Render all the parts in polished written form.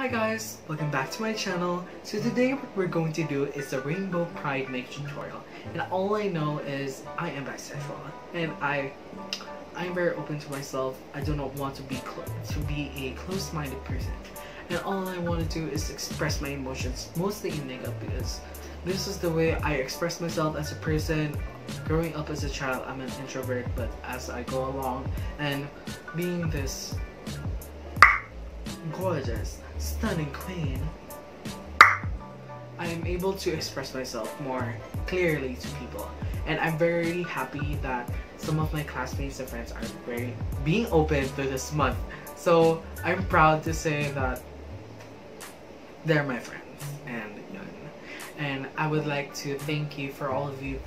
Hi guys, welcome back to my channel. So today what we're going to do is a rainbow pride makeup tutorial, and all I know is I am bisexual and I'm very open to myself. I do not want to be a close-minded person, and all I want to do is express my emotions, mostly in makeup, because this is the way I express myself as a person. Growing up as a child, I'm an introvert, but as I go along and being this gorgeous, stunning queen, I am able to express myself more clearly to people, and I'm very happy that some of my classmates and friends are being open to this month. So I'm proud to say that they're my friends, and I would like to thank you for all of you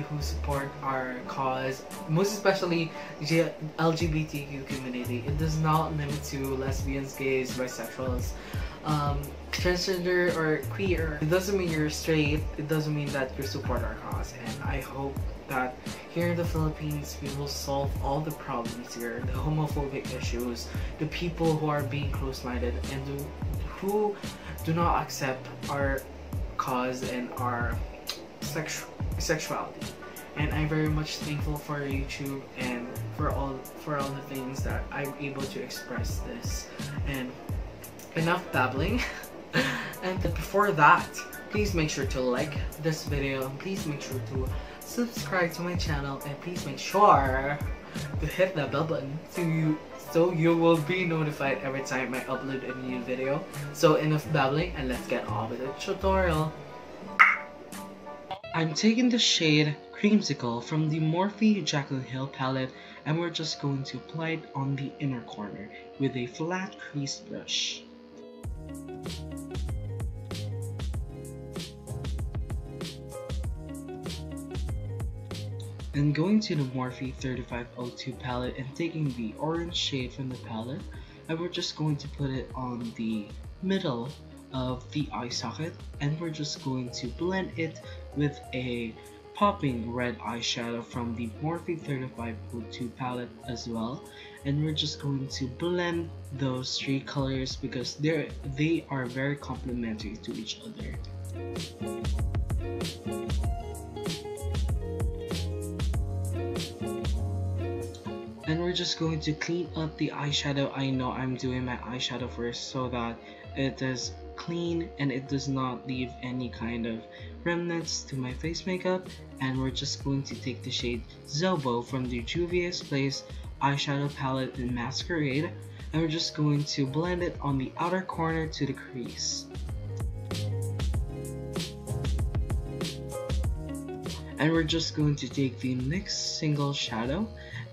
who support our cause, most especially the LGBTQ community. It does not limit to lesbians, gays, bisexuals, transgender or queer. It doesn't mean you're straight. It doesn't mean that you support our cause, and I hope that here in the Philippines we will solve all the problems here, the homophobic issues, the people who are being close-minded and who do not accept our cause and our sexuality. And I'm very much thankful for YouTube and for all the things that I'm able to express this. And enough babbling. And before that, please make sure to like this video, and please make sure to subscribe to my channel, and please make sure to hit that bell button so you will be notified every time I upload a new video. So enough babbling, and let's get on with the tutorial. I'm taking the shade Creamsicle from the Morphe Jaclyn Hill palette, and we're just going to apply it on the inner corner with a flat crease brush. Then going to the Morphe 3502 palette and taking the orange shade from the palette, and we're just going to put it on the middle of the eye socket, and we're just going to blend it with a popping red eyeshadow from the Morphe 3502 palette as well. And we're just going to blend those three colors because they are very complementary to each other. And we're just going to clean up the eyeshadow. I know I'm doing my eyeshadow first so that it is clean and it does not leave any kind of remnants to my face makeup. And we're just going to take the shade Zobo from the Juvia's Place eyeshadow palette in Masquerade, and we're just going to blend it on the outer corner to the crease. And we're just going to take the next single shadow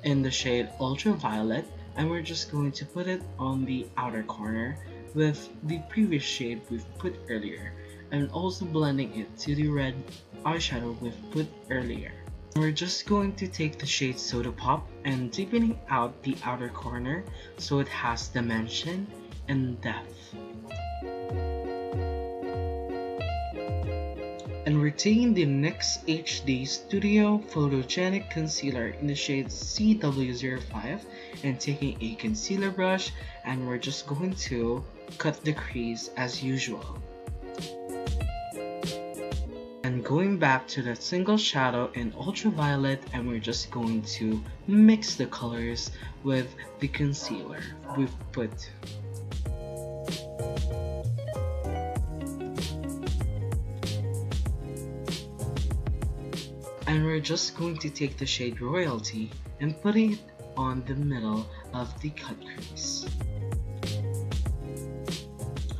in the shade Ultraviolet, and we're just going to put it on the outer corner with the previous shade we've put earlier, and also blending it to the red eyeshadow we've put earlier. We're just going to take the shade Soda Pop and deepening out the outer corner so it has dimension and depth. And we're taking the NYX HD Studio Photogenic Concealer in the shade CW05 and taking a concealer brush, and we're just going to cut the crease as usual. And going back to that single shadow in Ultraviolet, and we're just going to mix the colors with the concealer we've put. And we're just going to take the shade Royalty and put it on the middle of the cut crease.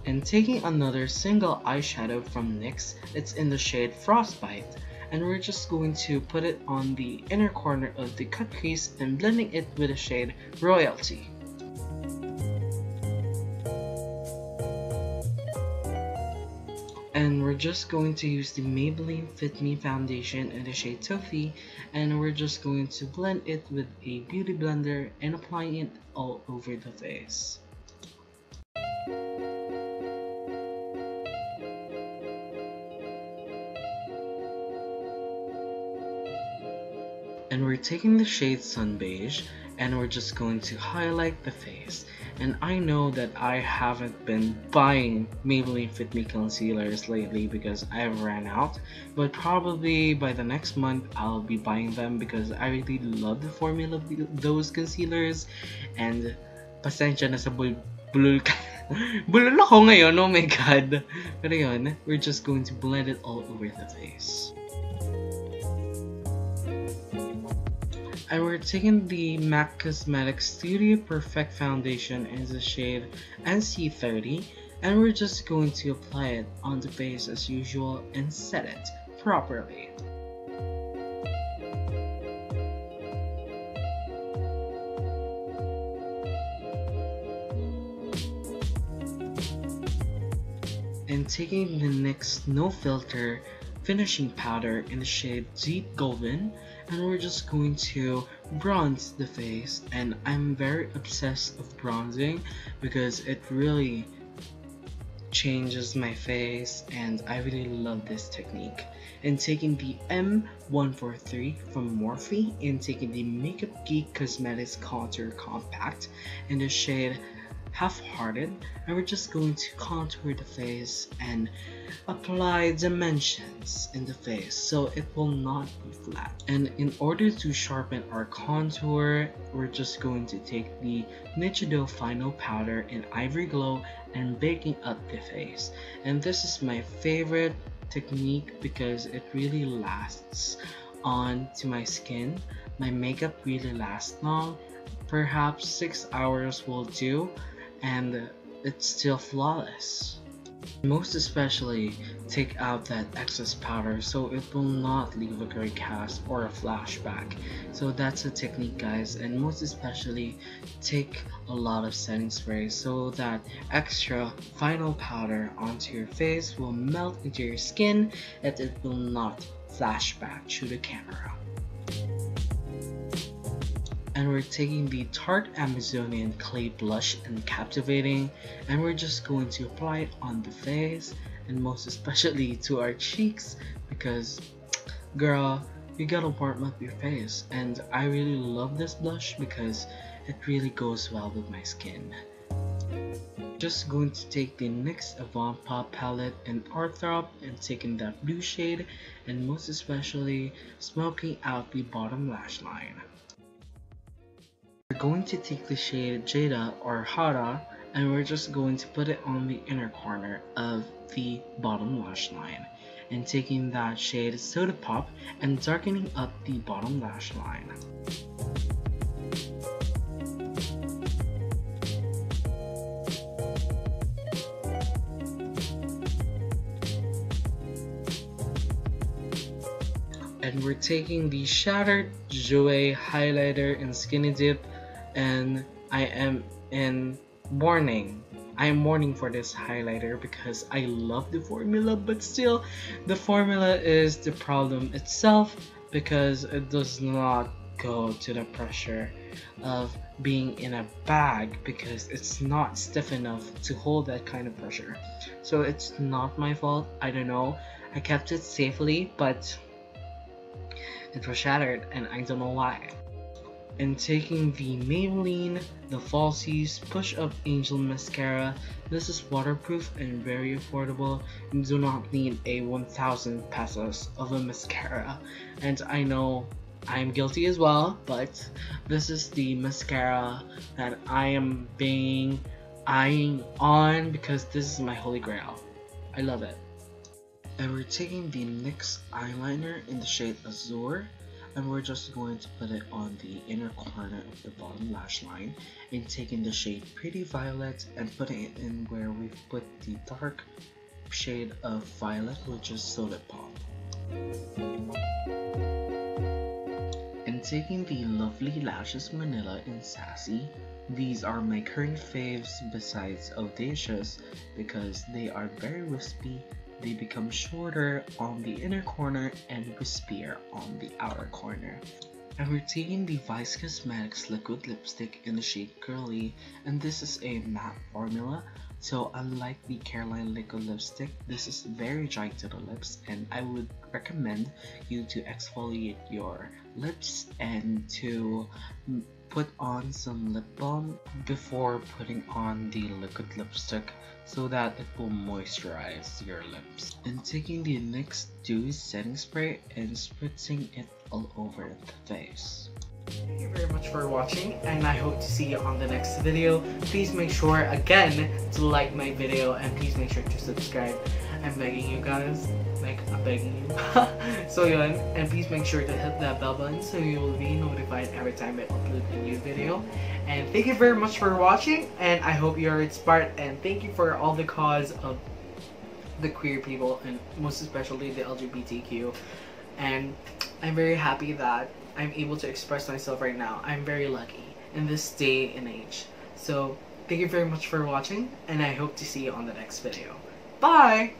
And taking another single eyeshadow from NYX, it's in the shade Frostbite, and we're just going to put it on the inner corner of the cut crease and blending it with the shade Royalty. And we're just going to use the Maybelline Fit Me foundation in the shade Toffee, and we're just going to blend it with a beauty blender and applying it all over the face. And we're taking the shade Sun Beige, and we're just going to highlight the face. And I know that I haven't been buying Maybelline Fit Me concealers lately because I've ran out, but probably by the next month I'll be buying them because I really love the formula of those concealers. And pasensya na sa bulol bulol ako ngayon, oh my god. Pero yun, we're just going to blend it all over the face. And we're taking the MAC Cosmetics Studio Perfect Foundation in the shade NC30, and we're just going to apply it on the face as usual and set it properly. And taking the NYX No Filter finishing powder in the shade Deep Golden, and we're just going to bronze the face. And I'm very obsessed with bronzing because it really changes my face and I really love this technique. And taking the M143 from Morphe and taking the Makeup Geek Cosmetics Contour Compact in the shade Half-Hearted, and we're just going to contour the face and apply dimensions in the face so it will not be flat. And in order to sharpen our contour, we're just going to take the Eyeshadow Final Powder in Ivory Glow and baking up the face. And this is my favorite technique because it really lasts on to my skin. My makeup really lasts long, perhaps 6 hours will do, and it's still flawless. Most especially, take out that excess powder so it will not leave a gray cast or a flashback. So that's a technique, guys, and most especially take a lot of setting spray so that extra final powder onto your face will melt into your skin and it will not flash back to the camera. And we're taking the Tarte Amazonian Clay Blush in Captivating, and we're just going to apply it on the face and most especially to our cheeks because girl, you gotta warm up your face. And I really love this blush because it really goes well with my skin. Just going to take the NYX Avant Pop palette in Arthrop and taking that blue shade and most especially smoking out the bottom lash line. We're going to take the shade Jada or Hara and we're just going to put it on the inner corner of the bottom lash line. And taking that shade Soda Pop and darkening up the bottom lash line. And we're taking the Shattered Jouer highlighter in Skinny Dip, and I am mourning for this highlighter because I love the formula, but still the formula is the problem itself because it does not go to the pressure of being in a bag because it's not stiff enough to hold that kind of pressure. So it's not my fault, I don't know, I kept it safely but it was shattered and I don't know why. And taking the Maybelline The Falsies Push Up Angel Mascara. This is waterproof and very affordable. You do not need a 1,000 pesos of a mascara. And I know I'm guilty as well, but this is the mascara that I am eyeing on because this is my holy grail. I love it. And we're taking the NYX eyeliner in the shade Azure, and we're just going to put it on the inner corner of the bottom lash line, and taking the shade Pretty Violet and putting it in where we've put the dark shade of violet, which is Soda Pop. And taking the Lovely Lashes Manila in Sassy. These are my current faves besides Audacious because they are very wispy. They become shorter on the inner corner and wispier on the outer corner. And we're taking the Vice Cosmetics liquid lipstick in the shade Girly, and this is a matte formula. So unlike the Caroline liquid lipstick, this is very dry to the lips, and I would recommend you to exfoliate your lips and to put on some lip balm before putting on the liquid lipstick so that it will moisturize your lips. And taking the NYX Dewy setting spray and spritzing it all over the face. Thank you very much for watching, and I hope to see you on the next video. Please make sure again to like my video, and please make sure to subscribe. I'm begging you guys, like I'm begging you. So yun, and please make sure to hit that bell button so you will be notified every time I upload a new video. And thank you very much for watching, and I hope you are inspired, and thank you for all the cause of the queer people, and most especially the LGBTQ. And I'm very happy that I'm able to express myself right now. I'm very lucky in this day and age. So thank you very much for watching, and I hope to see you on the next video. Bye!